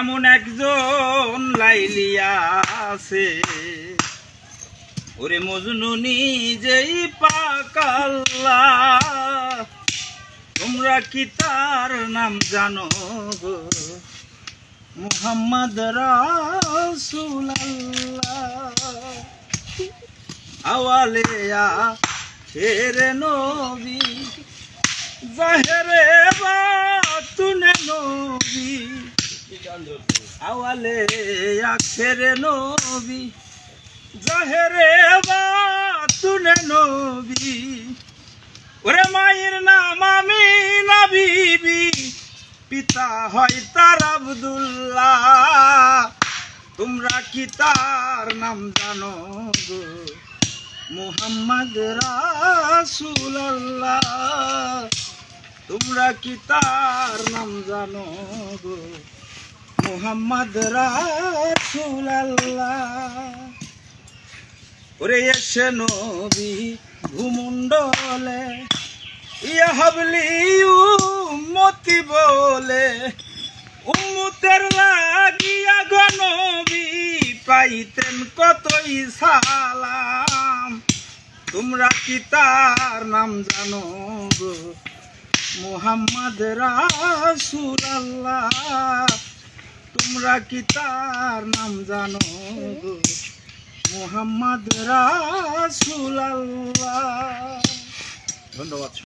এমন একজন লাইলিয়া আছে, ওরে মজনু নিজেই পাক আল্লাহ। তোমরা কি তার নাম জানো গো? মুহাম্মদ রাসূলুল্লাহ। আওয়ালে আখেরে নবী, জাহেরে বাতুনে নবী। আওয়ালে আখেরে নবী, জাহেরে বাতুনে নবী। ওরে মায়ের নাম আমিনা বিবি, পিতা হয় তার আব্দুল্লাহ। তোমরা কি তার নাম জানো গো? মুহাম্মদ রাসূলুল্লাহ। তোমরা কি তার নাম জানো গো? মুহাম্মদ রাসূলুল্লাহ। ওরে এসে নবী ভূমণ্ডলে, ইয়া হাবলি উম্মতি বলে, উম্মতের লাগিয়া গো নবী পাইতেন কতই সালাম। তোমরা কি তার নাম জানো গো? মুহাম্মদ রাসূলুল্লাহ। তোমরা কি তার নাম জানো গো? মুহাম্মদ রাসূলুল্লাহ। ধন্যবাদ।